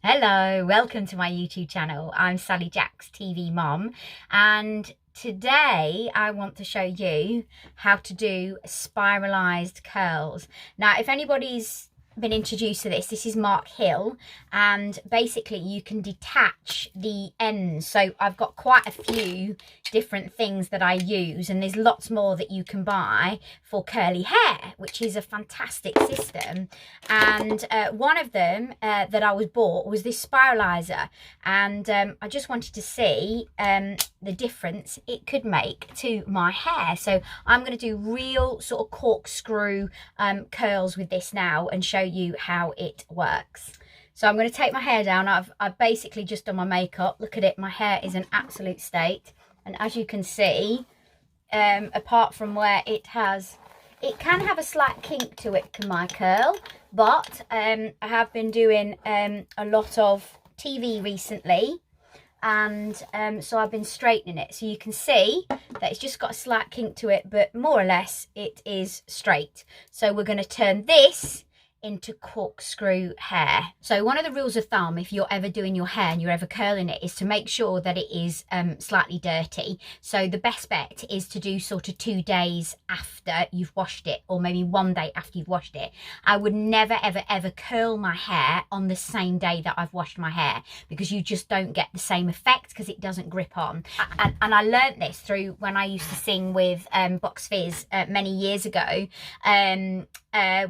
Hello, welcome to my YouTube channel. I'm Sally Jack's TV mom, and today I want to show you how to do spiralized curls. Now, if anybody's been introduced to this is Mark Hill, and basically you can detach the ends. So I've got quite a few different things that I use, and there's lots more that you can buy for curly hair, which is a fantastic system. And one of them that I was bought was this spiralizer, and I just wanted to see the difference it could make to my hair. So I'm going to do real sort of corkscrew curls with this now and show you how it works. So I'm going to take my hair down. I've basically just done my makeup. Look at it, my hair is an absolute state, and as you can see, apart from where it can have a slight kink to it to my curl, but I have been doing a lot of TV recently, and so I've been straightening it. So you can see that it's just got a slight kink to it, but more or less it is straight. So we're going to turn this into corkscrew hair. So one of the rules of thumb, if you're ever doing your hair and you're ever curling it, is to make sure that it is slightly dirty. So the best bet is to do sort of 2 days after you've washed it, or maybe 1 day after you've washed it. I would never ever curl my hair on the same day that I've washed my hair, because you just don't get the same effect, because it doesn't grip on. And I learnt this through when I used to sing with Box Fizz many years ago.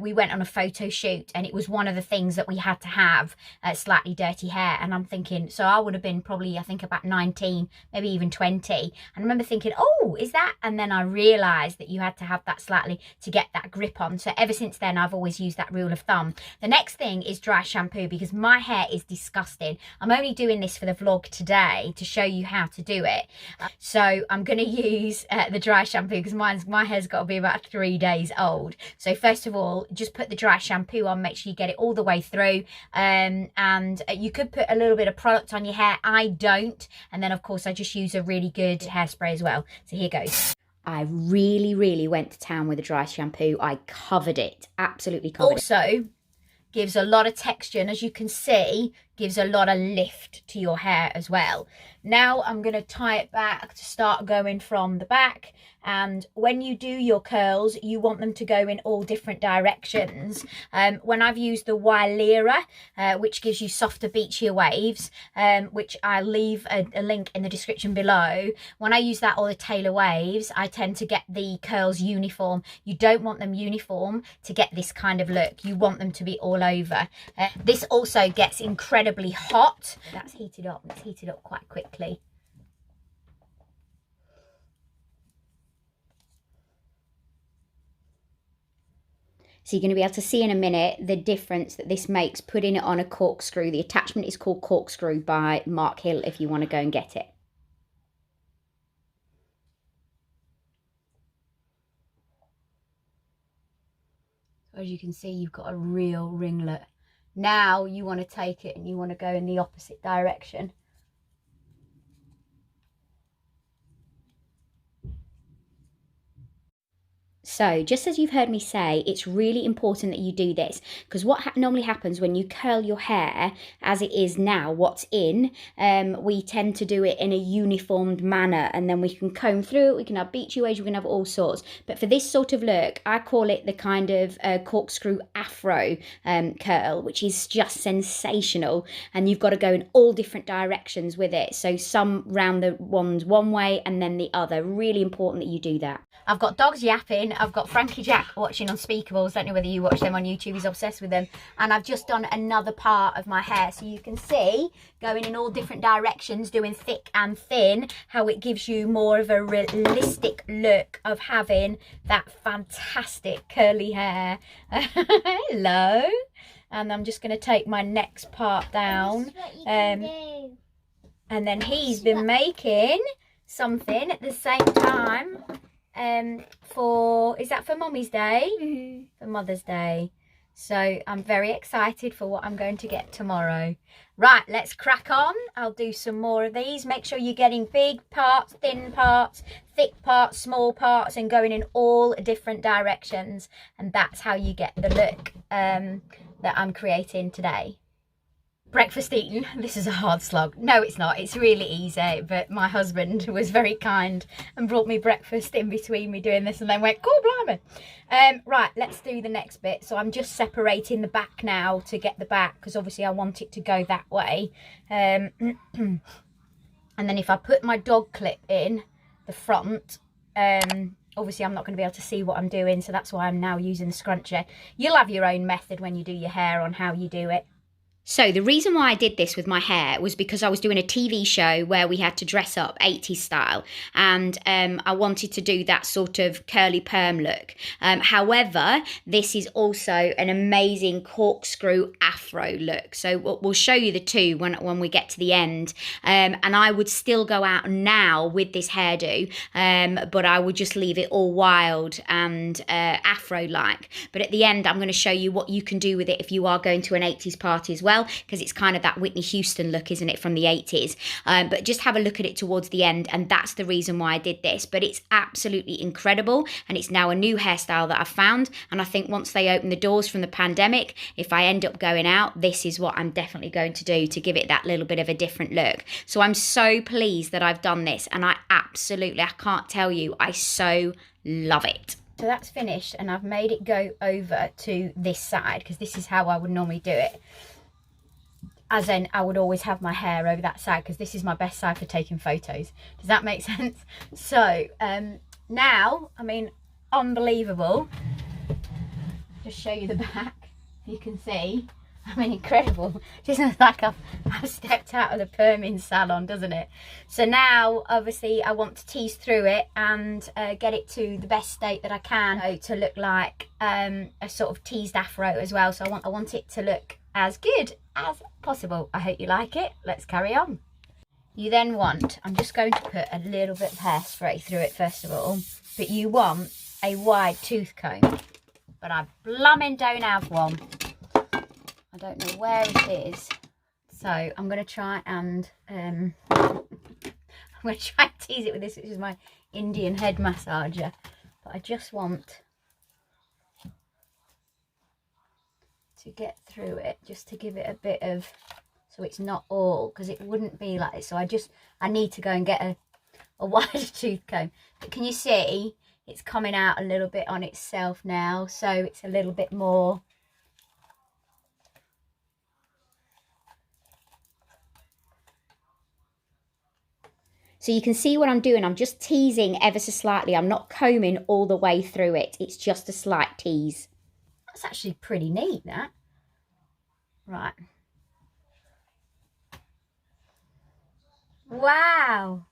We went on a photo shoot, and it was one of the things that we had to have slightly dirty hair. And I'm thinking, so I would have been probably, I think, about 19, maybe even 20. And I remember thinking, oh, is that? And then I realised that you had to have that slightly to get that grip on. So ever since then, I've always used that rule of thumb. The next thing is dry shampoo, because my hair is disgusting. I'm only doing this for the vlog today to show you how to do it. So I'm going to use the dry shampoo, because my hair's got to be about 3 days old. So first of all, just put the dry shampoo on, make sure you get it all the way through, and you could put a little bit of product on your hair. I don't, and then of course I just use a really good hairspray as well. So here goes. I really went to town with the dry shampoo. I covered it, absolutely covered it. Also gives a lot of texture, and as you can see, gives a lot of lift to your hair as well. Now I'm going to tie it back to start going from the back. And when you do your curls, you want them to go in all different directions. When I've used the Wylera, which gives you softer, beachier waves, which I'll leave a link in the description below. When I use that, or the Tailor waves, I tend to get the curls uniform. You don't want them uniform to get this kind of look. You want them to be all over. This also gets incredibly hot. That's heated up. It's heated up quite quickly. So you're going to be able to see in a minute the difference that this makes putting it on a corkscrew. The attachment is called Cork Screw by Mark Hill if you want to go and get it. As you can see, you've got a real ringlet. Now you want to take it and you want to go in the opposite direction. So just as you've heard me say, it's really important that you do this, because what normally happens when you curl your hair, as it is now, what's in, we tend to do it in a uniformed manner, and then we can comb through it, we can have beachy waves, we can have all sorts. But for this sort of look, I call it the kind of corkscrew afro curl, which is just sensational, and you've got to go in all different directions with it. So some round the ones one way and then the other. Really important that you do that. I've got dogs yapping. I've got Frankie Jack watching Unspeakables. Don't know whether you watch them on YouTube. He's obsessed with them. And I've just done another part of my hair. So you can see, going in all different directions, doing thick and thin, how it gives you more of a realistic look of having that fantastic curly hair. Hello. And I'm just going to take my next part down. And then he's been making something at the same time. Is that for Mommy's Day? Mm-hmm. For Mother's Day. So I'm very excited for what I'm going to get tomorrow. Right, let's crack on. I'll do some more of these. Make sure you're getting big parts, thin parts, thick parts, small parts, and going in all different directions. And that's how you get the look that I'm creating today. breakfast eaten. This is a hard slog. No, it's not. It's really easy, but my husband was very kind and brought me breakfast in between me doing this and then went, "Cool, blimey." Right, let's do the next bit. So I'm just separating the back now to get the back, because obviously I want it to go that way. And then if I put my dog clip in the front, obviously I'm not going to be able to see what I'm doing, so that's why I'm now using the scrunchie. You'll have your own method when you do your hair on how you do it. So the reason why I did this with my hair was because I was doing a TV show where we had to dress up 80s style, and I wanted to do that sort of curly perm look. However, this is also an amazing corkscrew afro look. So we'll show you the two when we get to the end. And I would still go out now with this hairdo, but I would just leave it all wild and afro-like. But at the end, I'm going to show you what you can do with it if you are going to an 80s party as well, because it's kind of that Whitney Houston look, isn't it, from the 80s. But just have a look at it towards the end, and that's the reason why I did this. But it's absolutely incredible, and it's now a new hairstyle that I've found, and I think once they open the doors from the pandemic, if I end up going out, this is what I'm definitely going to do to give it that little bit of a different look. So I'm so pleased that I've done this, and I can't tell you, I so love it. So that's finished, and I've made it go over to this side, because this is how I would normally do it. As in, I would always have my hair over that side, because this is my best side for taking photos. Does that make sense? So now, I mean, unbelievable. Just show you the back, you can see. I mean, incredible. Just looks like I've stepped out of the perming salon, doesn't it? So now, obviously, I want to tease through it and get it to the best state that I can, to look like a sort of teased afro as well. So I want it to look as good as possible. I hope you like it. Let's carry on. You then want, I'm just going to put a little bit of hairspray through it first of all, but you want a wide tooth comb, but I blooming don't have one. I don't know where it is, so I'm going to try and I'm going to try and tease it with this, which is my Indian head massager, but I just want to get through it, just to give it a bit of, so it's not all, because it wouldn't be like this. So I need to go and get a wider tooth comb. But can you see it's coming out a little bit on itself now, so it's a little bit more. So you can see what I'm doing. I'm just teasing ever so slightly. I'm not combing all the way through it. It's just a slight tease. That's actually pretty neat, that. Right. Wow.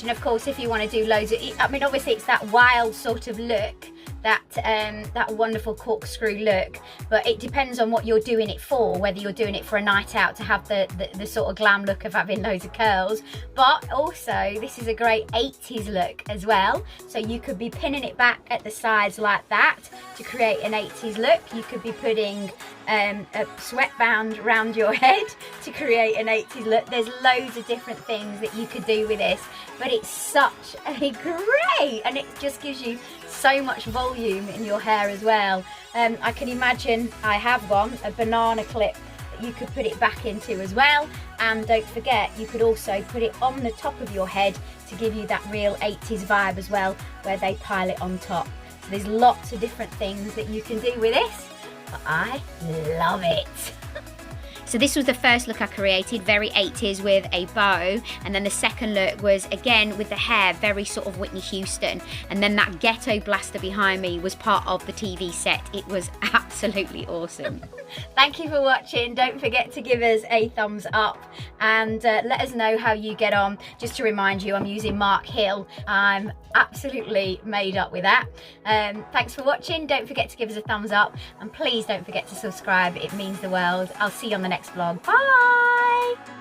And of course, if you want to do loads of, I mean, obviously it's that wild sort of look, that wonderful corkscrew look, but it depends on what you're doing it for, whether you're doing it for a night out to have the sort of glam look of having loads of curls, but also this is a great 80s look as well. So you could be pinning it back at the sides like that to create an 80s look. You could be putting a sweatband around your head to create an 80s look. There's loads of different things that you could do with this, but it's such a great, and it just gives you so much volume in your hair as well. I can imagine, I have one, a banana clip that you could put it back into as well. And don't forget, you could also put it on the top of your head to give you that real 80s vibe as well, where they pile it on top. So there's lots of different things that you can do with this, but I love it. So this was the first look I created, very 80s with a bow, and then the second look was again with the hair, very sort of Whitney Houston, and then that ghetto blaster behind me was part of the TV set. It was absolutely awesome. Thank you for watching. Don't forget to give us a thumbs up and let us know how you get on. Just to remind you, I'm using Mark Hill. I'm absolutely made up with that. Thanks for watching. Don't forget to give us a thumbs up, and please don't forget to subscribe. It means the world. I'll see you on the next vlog. Bye.